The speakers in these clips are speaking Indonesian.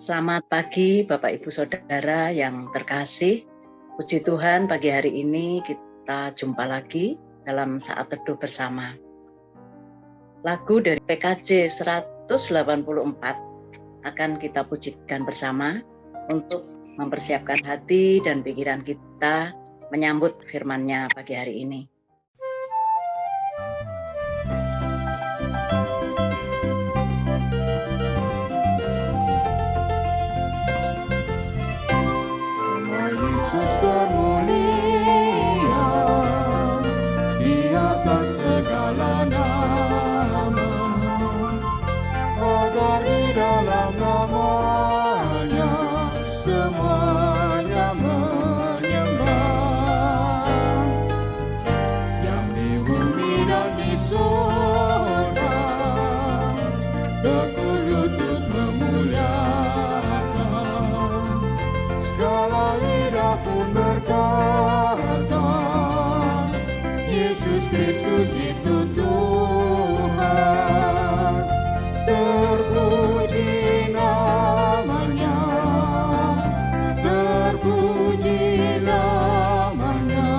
Selamat pagi Bapak Ibu Saudara yang terkasih. Puji Tuhan, pagi hari ini kita jumpa lagi dalam saat teduh bersama. Lagu dari PKJ 184 akan kita pujikan bersama untuk mempersiapkan hati dan pikiran kita menyambut firman-Nya pagi hari ini. Yesus termulia di atas segala nama, agar di dalam nama-Nya semuanya menyembah. Yang di bumi dan di surga tekun lutut memuliakan. Segala lidah pun berkata, Yesus Kristus itu Tuhan. Terpuji namanya, terpuji namanya.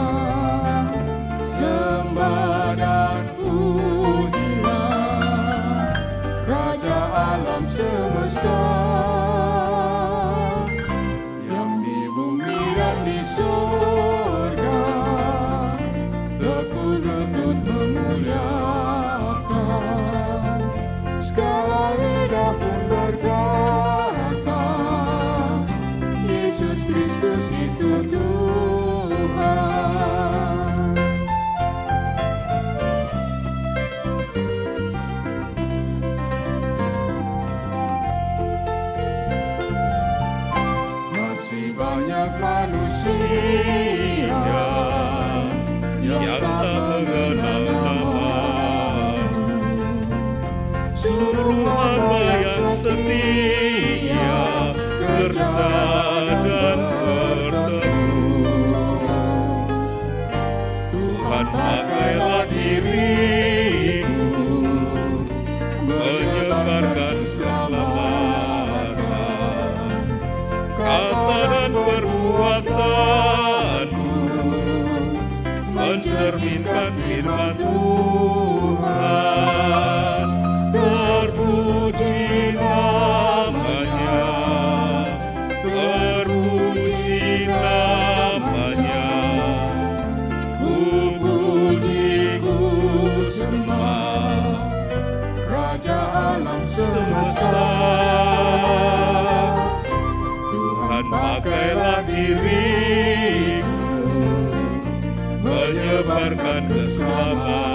Sembah dan pujilah Raja alam semesta. Di surga tekun lutut memuliakan. Segala lidah pun berkata, Yesus Kristus itu Tuhan. Masih banyak manusia yang tak mengenal nama-Mu. Suruh hamba yang setia, kerja dan berteduh. Tuhan, pakailah diriku menyebarkan keselamatan, kata dan perbuatanmu mencerminkan firman Tuhan. Terpuji namanya, terpuji namanya. Ku puji, ku sembah Raja alam semesta. Tuhan, pakailah dirimu menyebarkan keselamatan,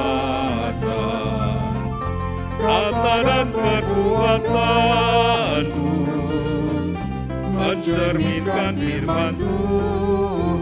kata dan perbuatanmu mencerminkan firman Tuhan.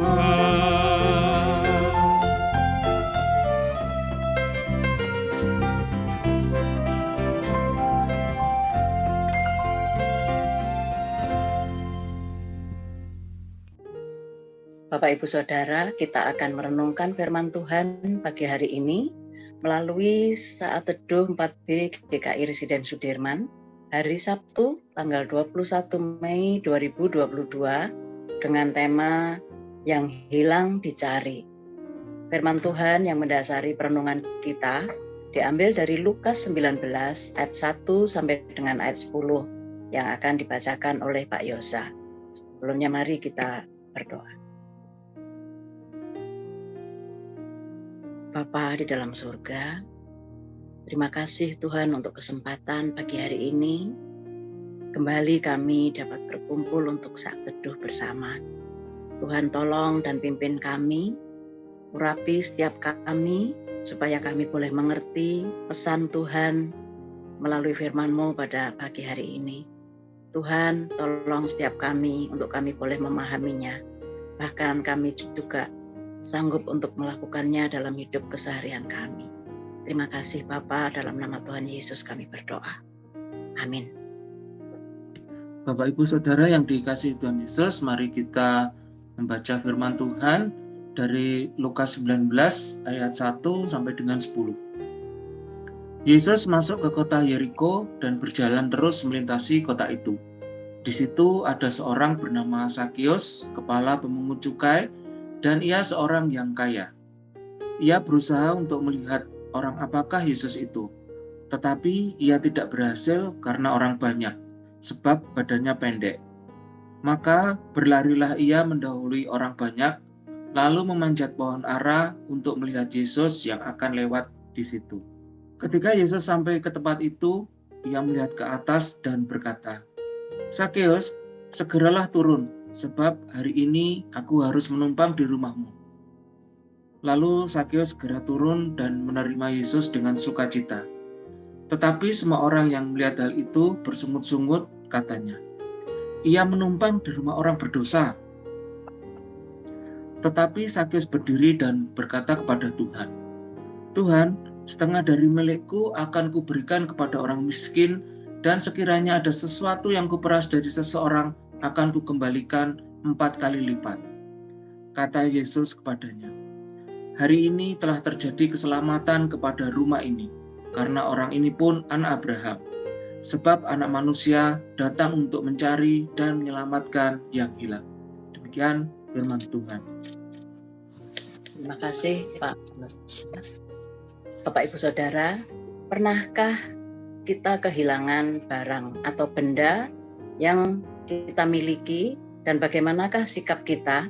Bapak Ibu Saudara, kita akan merenungkan firman Tuhan pagi hari ini melalui saat teduh 4B GKI Residen Sudirman hari Sabtu tanggal 21 Mei 2022 dengan tema yang hilang dicari. Firman Tuhan yang mendasari perenungan kita diambil dari Lukas 19 ayat 1 sampai dengan ayat 10 yang akan dibacakan oleh Pak Yosa. Sebelumnya mari kita berdoa. Bapa di dalam surga, terima kasih Tuhan untuk kesempatan pagi hari ini. Kembali kami dapat berkumpul untuk saat teduh bersama. Tuhan tolong dan pimpin kami, urapi setiap kami, supaya kami boleh mengerti pesan Tuhan melalui firman-Mu pada pagi hari ini. Tuhan tolong setiap kami untuk kami boleh memahaminya. Bahkan kami juga sanggup untuk melakukannya dalam hidup keseharian kami. Terima kasih Bapa, dalam nama Tuhan Yesus kami berdoa. Amin. Bapak Ibu Saudara yang dikasihi Tuhan Yesus, mari kita membaca firman Tuhan dari Lukas 19 ayat 1 sampai dengan 10. Yesus masuk ke kota Yeriko dan berjalan terus melintasi kota itu. Di situ ada seorang bernama Sakius, kepala pemungut cukai, dan ia seorang yang kaya. Ia berusaha untuk melihat orang apakah Yesus itu, tetapi ia tidak berhasil karena orang banyak, sebab badannya pendek. Maka berlarilah ia mendahului orang banyak, lalu memanjat pohon ara untuk melihat Yesus yang akan lewat di situ. Ketika Yesus sampai ke tempat itu, ia melihat ke atas dan berkata, "Sakeus, segeralah turun, sebab hari ini aku harus menumpang di rumahmu." Lalu Sakeus segera turun dan menerima Yesus dengan sukacita. Tetapi semua orang yang melihat hal itu bersungut-sungut, katanya, "Ia menumpang di rumah orang berdosa." Tetapi Sakeus berdiri dan berkata kepada Tuhan, "Tuhan, setengah dari milikku akan kuberikan kepada orang miskin, dan sekiranya ada sesuatu yang kuperas dari seseorang, akan kukembalikan 4 kali lipat." Kata Yesus kepadanya, "Hari ini telah terjadi keselamatan kepada rumah ini, karena orang ini pun anak Abraham. Sebab anak manusia datang untuk mencari dan menyelamatkan yang hilang." Demikian firman Tuhan. Terima kasih Pak. Bapak Ibu Saudara, pernahkah kita kehilangan barang atau benda yang kita miliki, dan bagaimanakah sikap kita?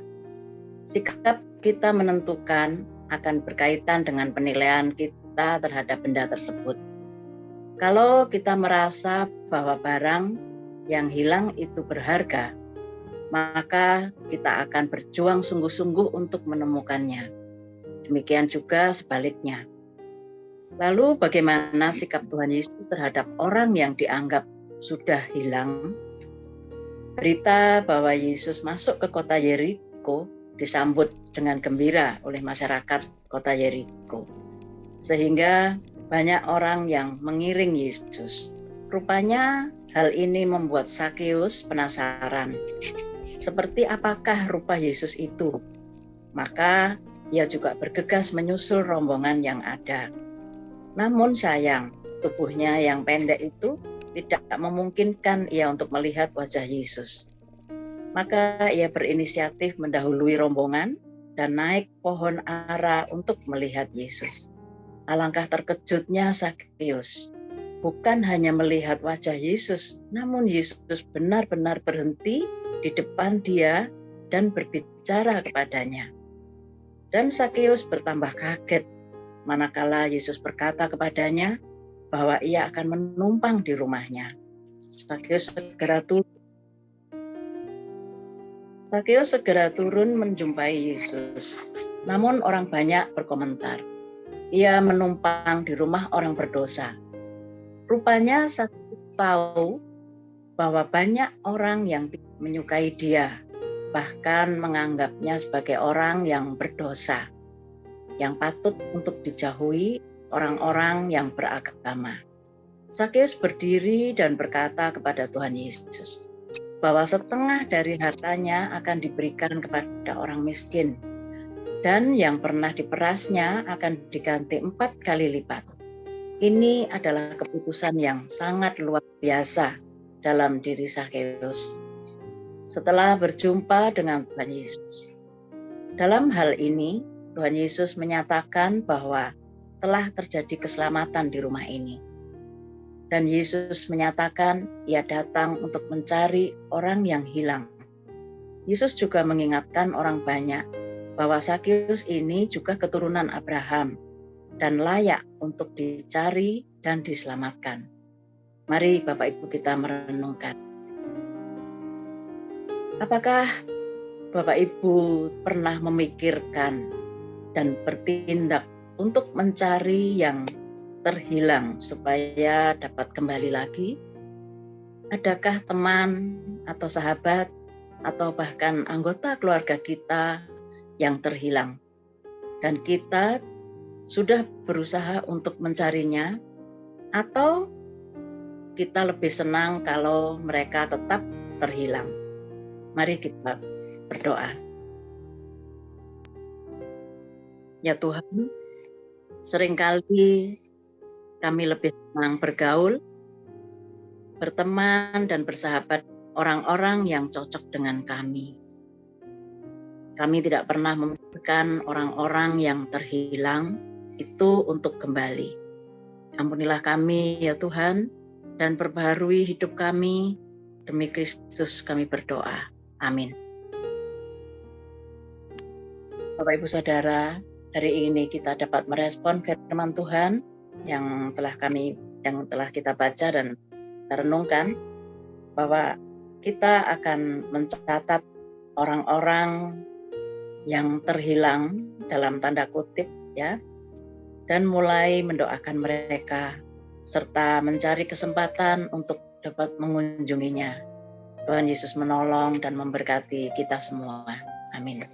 Sikap kita menentukan akan berkaitan dengan penilaian kita terhadap benda tersebut. Kalau kita merasa bahwa barang yang hilang itu berharga, maka kita akan berjuang sungguh-sungguh untuk menemukannya. Demikian juga sebaliknya. Lalu bagaimana sikap Tuhan Yesus terhadap orang yang dianggap sudah hilang? Berita bahwa Yesus masuk ke kota Yeriko disambut dengan gembira oleh masyarakat kota Yeriko, sehingga banyak orang yang mengiring Yesus. Rupanya hal ini membuat Sakeus penasaran, seperti apakah rupa Yesus itu. Maka ia juga bergegas menyusul rombongan yang ada. Namun sayang, tubuhnya yang pendek itu tidak memungkinkan ia untuk melihat wajah Yesus. Maka ia berinisiatif mendahului rombongan dan naik pohon ara untuk melihat Yesus. Alangkah terkejutnya Sakeus. Bukan hanya melihat wajah Yesus, namun Yesus benar-benar berhenti di depan dia dan berbicara kepadanya. Dan Sakeus bertambah kaget manakala Yesus berkata kepadanya bahwa ia akan menumpang di rumahnya. Sakeus segera turun menjumpai Yesus. Namun orang banyak berkomentar, ia menumpang di rumah orang berdosa. Rupanya Sakeus tahu bahwa banyak orang yang menyukai dia, bahkan menganggapnya sebagai orang yang berdosa, yang patut untuk dijauhi orang-orang yang beragama. Sakeus berdiri dan berkata kepada Tuhan Yesus bahwa setengah dari hartanya akan diberikan kepada orang miskin, dan yang pernah diperasnya akan diganti 4 kali lipat. Ini adalah keputusan yang sangat luar biasa dalam diri Sakeus setelah berjumpa dengan Tuhan Yesus. Dalam hal ini, Tuhan Yesus menyatakan bahwa telah terjadi keselamatan di rumah ini. Dan Yesus menyatakan ia datang untuk mencari orang yang hilang. Yesus juga mengingatkan orang banyak bahwa Sakeus ini juga keturunan Abraham dan layak untuk dicari dan diselamatkan. Mari Bapak Ibu kita merenungkan. Apakah Bapak Ibu pernah memikirkan dan bertindak untuk mencari yang terhilang supaya dapat kembali lagi? Adakah teman atau sahabat atau bahkan anggota keluarga kita yang terhilang dan kita sudah berusaha untuk mencarinya, atau kita lebih senang kalau mereka tetap terhilang? Mari kita berdoa. Ya Tuhan, seringkali kami lebih senang bergaul, berteman dan bersahabat orang-orang yang cocok dengan kami. Kami tidak pernah membiarkan orang-orang yang terhilang itu untuk kembali. Ampunilah kami ya Tuhan, dan perbaharui hidup kami. Demi Kristus kami berdoa. Amin. Bapak Ibu Saudara, hari ini kita dapat merespon firman Tuhan yang telah kita baca dan kita renungkan, bahwa kita akan mencatat orang-orang yang terhilang dalam tanda kutip ya, dan mulai mendoakan mereka serta mencari kesempatan untuk dapat mengunjunginya. Tuhan Yesus menolong dan memberkati kita semua. Amin.